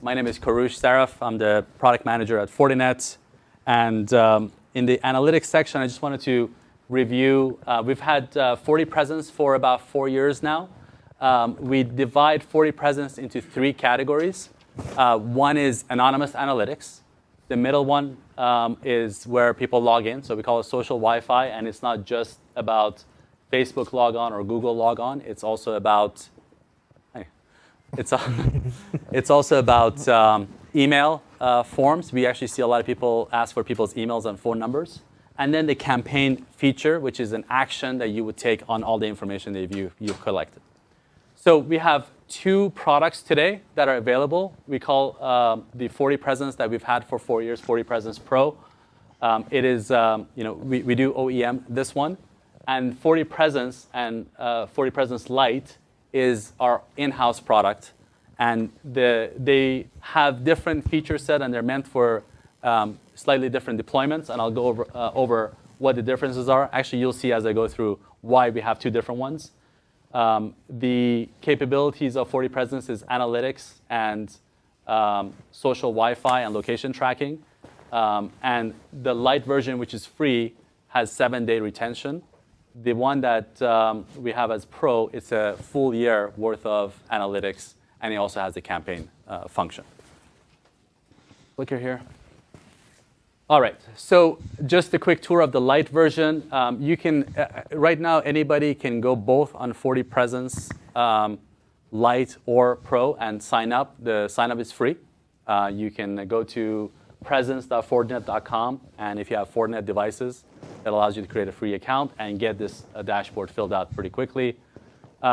My name is Koroush Saraf. I'm the product manager at Fortinet. And in the analytics section, I just wanted to review. We've had FortiPresence for about 4 years now. We divide FortiPresence into 3 categories. One is anonymous analytics. The middle one is where people log in. So we call it social Wi-Fi. And it's not just about Facebook logon or Google logon. It's also about It's also about email forms. We actually see a lot of people ask for people's emails and phone numbers. And then the campaign feature, which is an action that you would take on all the information that you've collected. So we have 2 products today that are available. We call the FortiPresence that we've had for 4 years, FortiPresence Pro. It is, we do OEM this one. And FortiPresence and FortiPresence Lite is our in-house product, and they have different feature set, and they're meant for slightly different deployments, and I'll go over what the differences are. Actually, you'll see as I go through why we have 2 different ones. The capabilities of FortiPresence is analytics and social Wi-Fi and location tracking, and the Lite version, which is free, has 7-day retention. The one that we have as Pro, it's a full year worth of analytics, and it also has a campaign function. Clicker here. All right, so just a quick tour of the Lite version. You can, right now, anybody can go both on FortiPresence Lite or Pro and sign up. The sign up is free. You can go to presence.fortinet.com, and if you have Fortinet devices, that allows you to create a free account and get this dashboard filled out pretty quickly.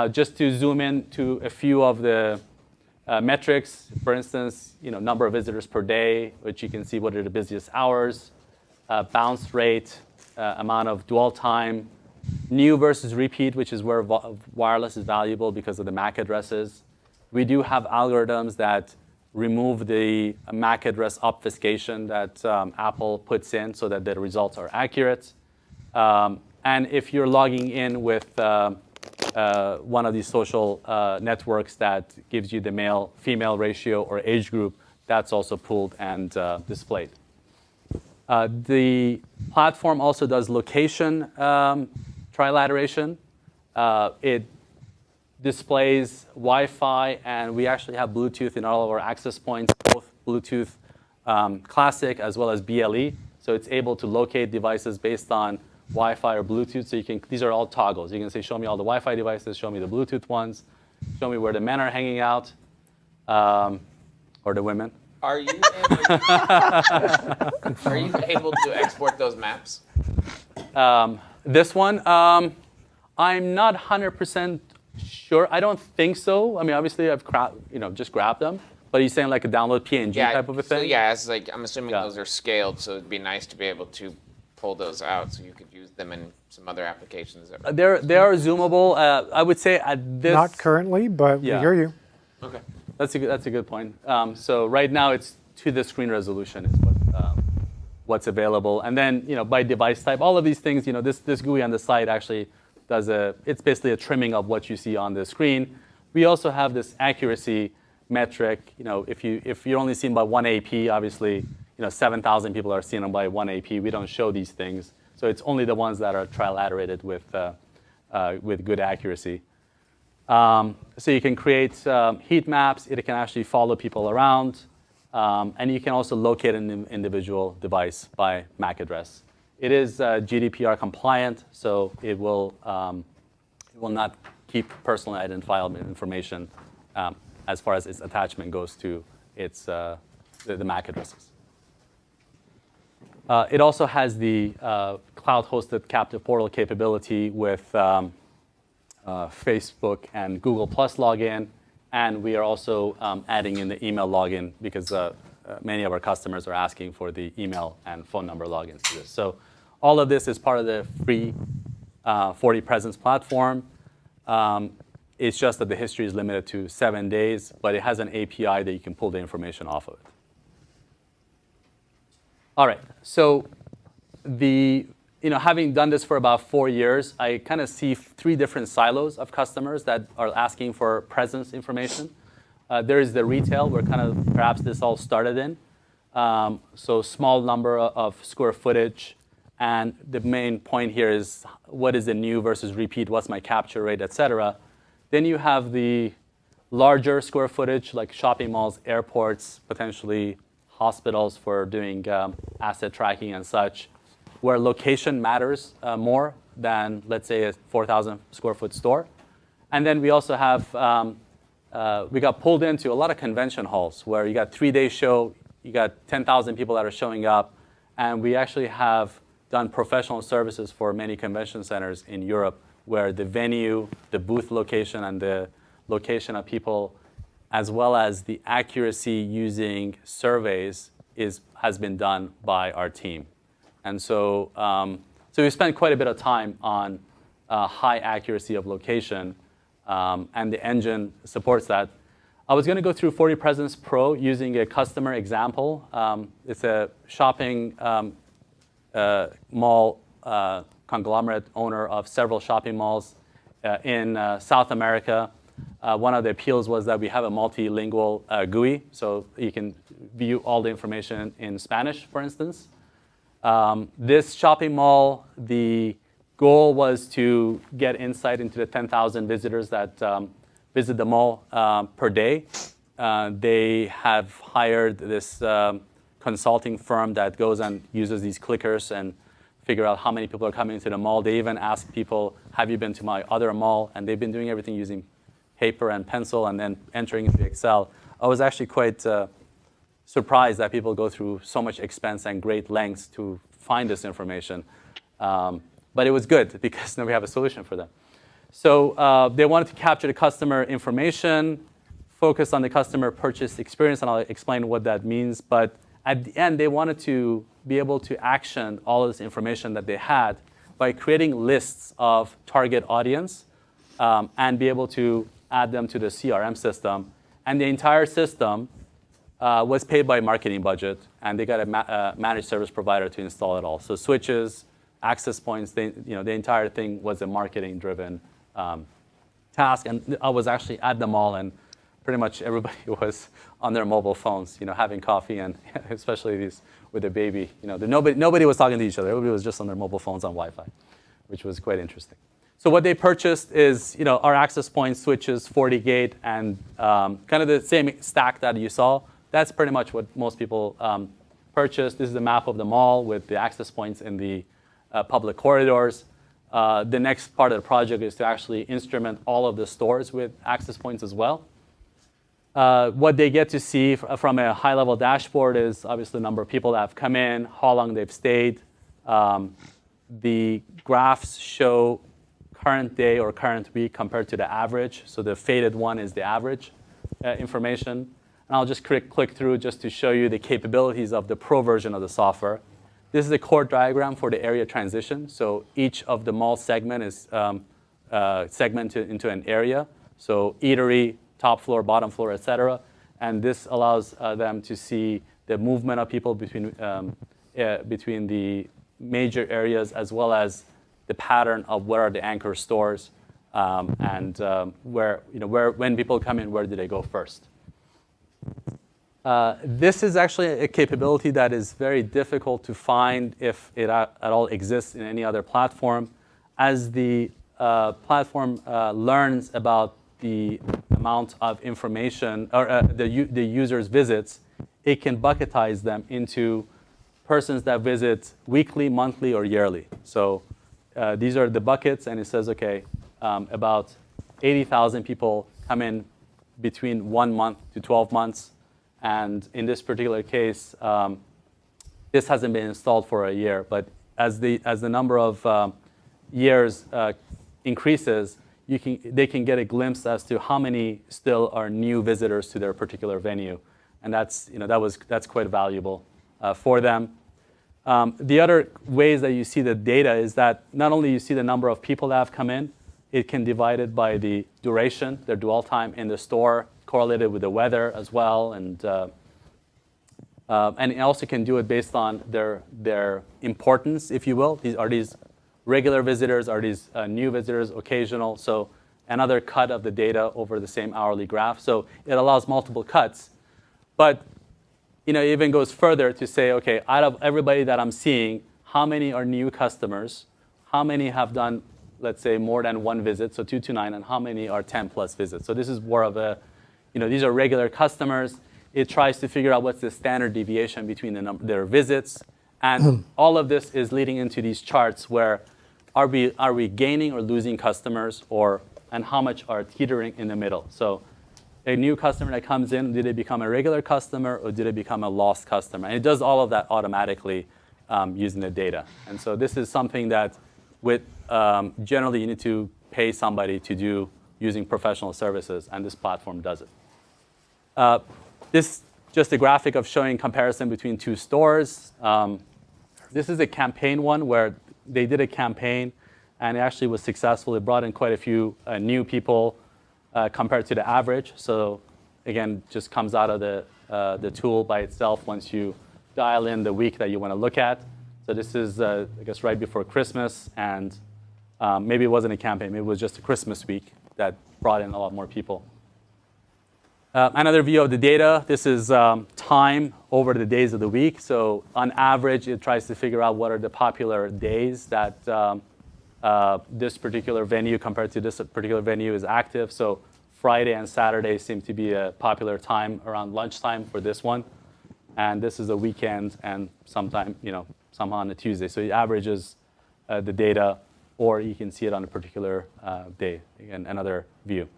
Just to zoom in to a few of the metrics, for instance, number of visitors per day, which you can see what are the busiest hours, bounce rate, amount of dwell time, new versus repeat, which is where wireless is valuable because of the MAC addresses. We do have algorithms that remove the MAC address obfuscation that Apple puts in so that the results are accurate. And if you're logging in with one of these social networks that gives you the male-female ratio or age group, that's also pulled and displayed. The platform also does location trilateration. It displays Wi-Fi, and we actually have Bluetooth in all of our access points, both Bluetooth Classic as well as BLE. So it's able to locate devices based on Wi-Fi or Bluetooth. So these are all toggles. You can say, show me all the Wi-Fi devices, show me the Bluetooth ones, show me where the men are hanging out, or the women. Are you able to export those maps? This one, I'm not 100% sure. I don't think so. I mean, obviously, I've just grabbed them. But are you saying like a download PNG type of a thing? So yeah, it's like I'm assuming those are scaled, so it'd be nice to be able to pull those out so you could use them in some other applications. They are zoomable. I would say at this. Not currently, but we hear you. Okay. That's a good point. So right now it's to the screen resolution is what's available, and then by device type, all of these things. This GUI on the side actually does it's basically a trimming of what you see on the screen. We also have this accuracy metric. If you're only seen by one AP, obviously 7,000 people are seen by one AP. We don't show these things, so it's only the ones that are trilaterated with good accuracy. So you can create heat maps. It can actually follow people around, and you can also locate an individual device by MAC address. It is GDPR compliant, so it will not keep personally identifiable information as far as its attachment goes to its the MAC addresses. It also has the cloud-hosted captive portal capability with Facebook and Google Plus login, and we are also adding in the email login because many of our customers are asking for the email and phone number logins to this. So all of this is part of the free FortiPresence platform. It's just that the history is limited to 7 days, but it has an API that you can pull the information off of it. All right, so having done this for about 4 years, I kind of see 3 different silos of customers that are asking for presence information. There is the retail, where kind of perhaps this all started in. So small number of square footage. And the main point here is what is the new versus repeat, what's my capture rate, et cetera. Then you have the larger square footage, like shopping malls, airports, potentially hospitals for doing asset tracking and such, where location matters more than, let's say, a 4,000 square foot store. And then we also have, we got pulled into a lot of convention halls where you got 3-day show, you got 10,000 people that are showing up, and we actually have done professional services for many convention centers in Europe where the venue, the booth location, and the location of people, as well as the accuracy using surveys has been done by our team. And so, so we spent quite a bit of time on high accuracy of location, and the engine supports that. I was going to go through FortiPresence Pro using a customer example. It's a shopping mall conglomerate owner of several shopping malls in South America. One of the appeals was that we have a multilingual GUI, so you can view all the information in Spanish, for instance. This shopping mall, the goal was to get insight into the 10,000 visitors that visit the mall per day. They have hired this consulting firm that goes and uses these clickers and figure out how many people are coming to the mall. They even ask people, have you been to my other mall? And they've been doing everything using paper and pencil and then entering into Excel. I was actually quite surprised that people go through so much expense and great lengths to find this information. But it was good because now we have a solution for them. So they wanted to capture the customer information, focus on the customer purchase experience, and I'll explain what that means. But at the end, they wanted to be able to action all of this information that they had by creating lists of target audience and be able to add them to the CRM system. And the entire system was paid by marketing budget, and they got a managed service provider to install it all. So switches, access points, the entire thing was a marketing-driven task. And I was actually at the mall, and pretty much everybody was on their mobile phones, having coffee, and especially these with a baby. Nobody was talking to each other. Everybody was just on their mobile phones on Wi-Fi, which was quite interesting. So what they purchased is, our access points, switches, FortiGate, and kind of the same stack that you saw. That's pretty much what most people purchased. This is a map of the mall with the access points in the public corridors. The next part of the project is to actually instrument all of the stores with access points as well. What they get to see from a high-level dashboard is obviously the number of people that have come in, how long they've stayed. The graphs show current day or current week compared to the average. So the faded one is the average information. And I'll just click through just to show you the capabilities of the Pro version of the software. This is a core diagram for the area transition. So each of the mall segment is segmented into an area. So eatery, top floor, bottom floor, et cetera. And this allows them to see the movement of people between the major areas, as well as the pattern of where are the anchor stores and when people come in, where do they go first. This is actually a capability that is very difficult to find if it at all exists in any other platform. As the platform learns about the amount of information or the user's visits, it can bucketize them into persons that visit weekly, monthly, or yearly. So these are the buckets, and it says, okay, about 80,000 people come in between 1 month to 12 months. And in this particular case, this hasn't been installed for a year. But as the number of years increases, they can get a glimpse as to how many still are new visitors to their particular venue, and that's quite valuable for them. The other ways that you see the data is that not only you see the number of people that have come in, it can divide it by the duration, their dwell time in the store, correlated with the weather as well, and it also can do it based on their importance, if you will. Are these regular visitors? Are these new visitors, occasional? So, another cut of the data over the same hourly graph. So it allows multiple cuts. But it even goes further to say, OK, out of everybody that I'm seeing, how many are new customers? How many have done, let's say, more than one visit, so 2 to 9, and how many are 10+ visits? So this is more of a, these are regular customers. It tries to figure out what's the standard deviation between their visits. And all of this is leading into these charts where are we gaining or losing customers, and how much are teetering in the middle? So a new customer that comes in, did they become a regular customer or did they become a lost customer? And it does all of that automatically using the data. And so this is something that generally you need to pay somebody to do using professional services, and this platform does it. This is just a graphic of showing comparison between two stores. This is a campaign one where they did a campaign, and it actually was successful. It brought in quite a few new people compared to the average. So again, just comes out of the tool by itself once you dial in the week that you want to look at. So this is, I guess, right before Christmas, and maybe it wasn't a campaign. Maybe it was just a Christmas week that brought in a lot more people. Another view of the data. This is time over the days of the week. So on average, it tries to figure out what are the popular days that this particular venue compared to this particular venue is active. So Friday and Saturday seem to be a popular time around lunchtime for this one. And this is a weekend and sometime, somehow on a Tuesday. So it averages the data, or you can see it on a particular day. Again, another view.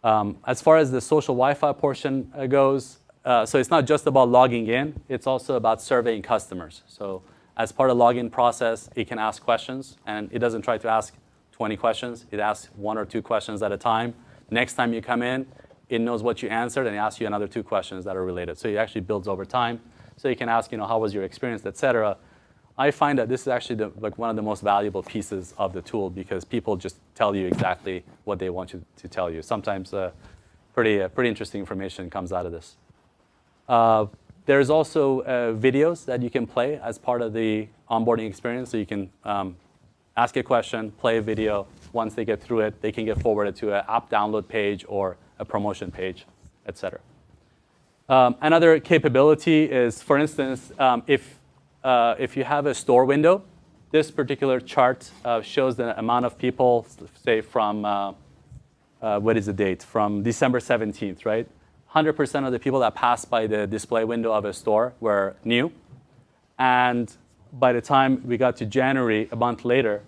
As far as the social Wi-Fi portion goes, so it's not just about logging in. It's also about surveying customers. So as part of the login process, it can ask questions, and it doesn't try to ask 20 questions. It asks 1 or 2 questions at a time. Next time you come in, it knows what you answered and asks you another 2 questions that are related. So it actually builds over time. So you can ask, how was your experience, et cetera. I find that this is actually one of the most valuable pieces of the tool, because people just tell you exactly what they want you to tell you. Sometimes pretty interesting information comes out of this. There's also videos that you can play as part of the onboarding experience. So you can ask a question, play a video. Once they get through it, they can get forwarded to an app download page or a promotion page, et cetera. Another capability is, for instance, if you have a store window, this particular chart shows the amount of people, say from, what is the date? From December 17th, right? 100% of the people that passed by the display window of a store were new. And by the time we got to January, a month later,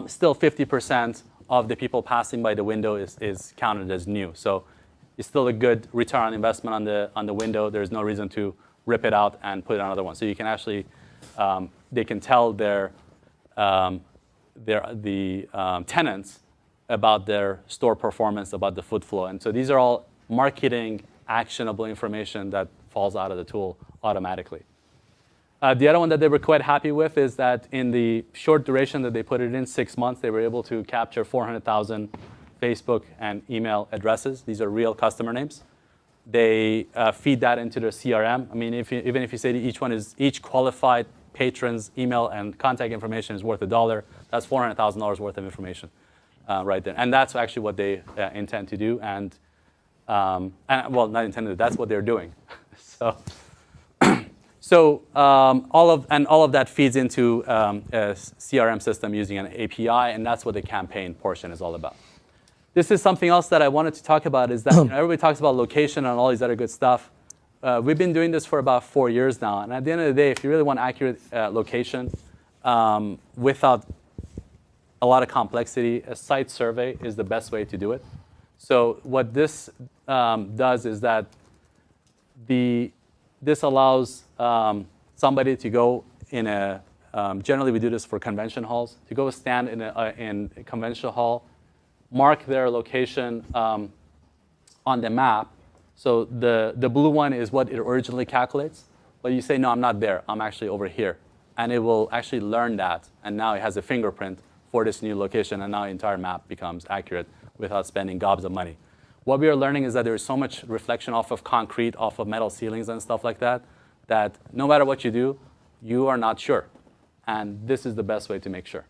still 50% of the people passing by the window is counted as new. So it's still a good return on investment on the window. There's no reason to rip it out and put another one. So you can actually, they can tell the tenants about their store performance, about the foot flow. And so these are all marketing actionable information that falls out of the tool automatically. The other one that they were quite happy with is that in the short duration that they put it in, 6 months, they were able to capture 400,000 Facebook and email addresses. These are real customer names. They feed that into their CRM. I mean, even if you say each qualified patron's email and contact information is worth $1, that's $400,000 worth of information right there. And that's actually what they intend to do. And well, not intended. That's what they're doing. So all of that feeds into a CRM system using an API, and that's what the campaign portion is all about. This is something else that I wanted to talk about, is that everybody talks about location and all these other good stuff. We've been doing this for about 4 years now, and at the end of the day, if you really want accurate location without a lot of complexity, a site survey is the best way to do it. So what this does is that this allows somebody to go in a, generally we do this for convention halls, to go stand in a convention hall, mark their location on the map. So the blue one is what it originally calculates, but you say, no, I'm not there, I'm actually over here. And it will actually learn that, and now it has a fingerprint for this new location, and now the entire map becomes accurate without spending gobs of money. What we are learning is that there is so much reflection off of concrete, off of metal ceilings and stuff like that, that no matter what you do, you are not sure. And this is the best way to make sure.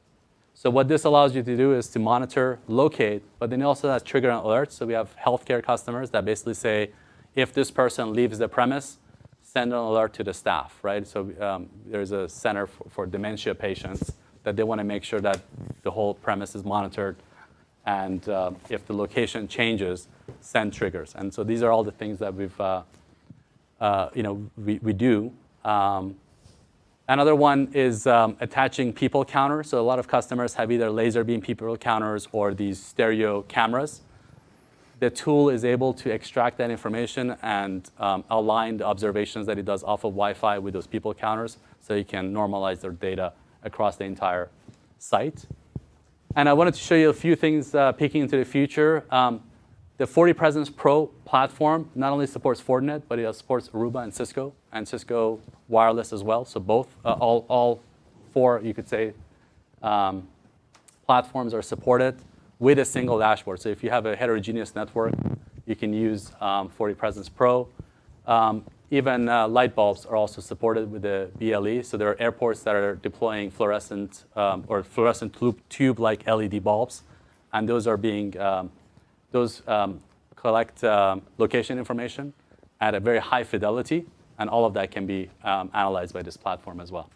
So what this allows you to do is to monitor, locate, but then it also has trigger and alerts. So we have healthcare customers that basically say, if this person leaves the premise, send an alert to the staff, right? So there's a center for dementia patients that they want to make sure that the whole premise is monitored. And if the location changes, send triggers. And so these are all the things that we do. Another one is attaching people counters. So a lot of customers have either laser beam people counters or these stereo cameras. The tool is able to extract that information and align the observations that it does off of Wi-Fi with those people counters, so you can normalize their data across the entire site. And I wanted to show you a few things peeking into the future. The FortiPresence Pro platform not only supports Fortinet, but it supports Aruba and Cisco wireless as well. So both, all four, you could say, platforms are supported with a single dashboard. So if you have a heterogeneous network, you can use FortiPresence Pro. Even light bulbs are also supported with the BLE. So there are airports that are deploying fluorescent or fluorescent tube-like LED bulbs, and those are being collect location information at a very high fidelity, and all of that can be analyzed by this platform as well.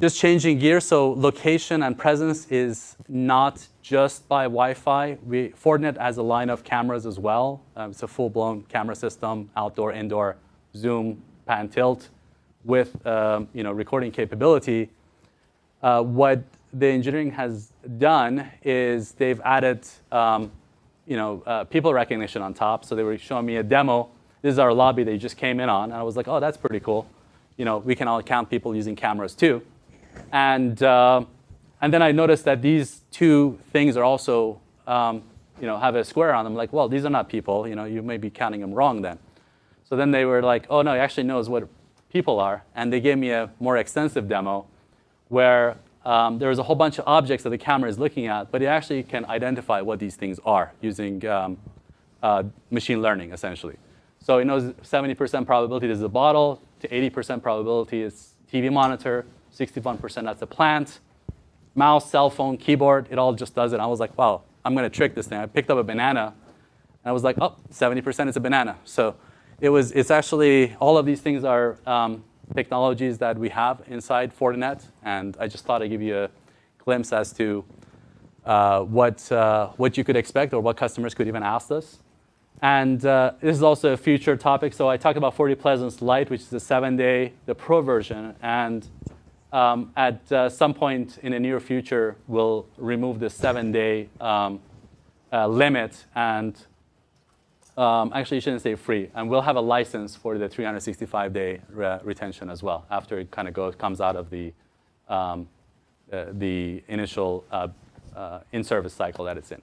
Just changing gears, so location and presence is not just by Wi-Fi. Fortinet has a line of cameras as well. It's a full-blown camera system, outdoor, indoor, zoom, pan, tilt, with recording capability. What the engineering has done is they've added people recognition on top. So they were showing me a demo. This is our lobby they just came in on, and I was like, oh, that's pretty cool. We can all count people using cameras too. And then I noticed that these two things are also, have a square on them. Like, well, these are not people. You may be counting them wrong then. So then they were like, oh no, it actually knows what people are. And they gave me a more extensive demo where there's a whole bunch of objects that the camera is looking at, but it actually can identify what these things are using machine learning, essentially. So it knows 70% probability this is a bottle, to 80% probability it's TV monitor, 61% that's a plant, mouse, cell phone, keyboard, it all just does it. I was like, wow, I'm going to trick this thing. I picked up a banana, and I was like, oh, 70% is a banana. So it's actually, all of these things are technologies that we have inside Fortinet, and I just thought I'd give you a glimpse as to what you could expect or what customers could even ask us. And this is also a future topic. So I talked about FortiPresence Lite, which is the 7-day, the Pro version. And at some point in the near future, we'll remove the 7-day limit. And actually, you shouldn't say free. And we'll have a license for the 365-day retention as well, after it kind of comes out of the initial in-service cycle that it's in.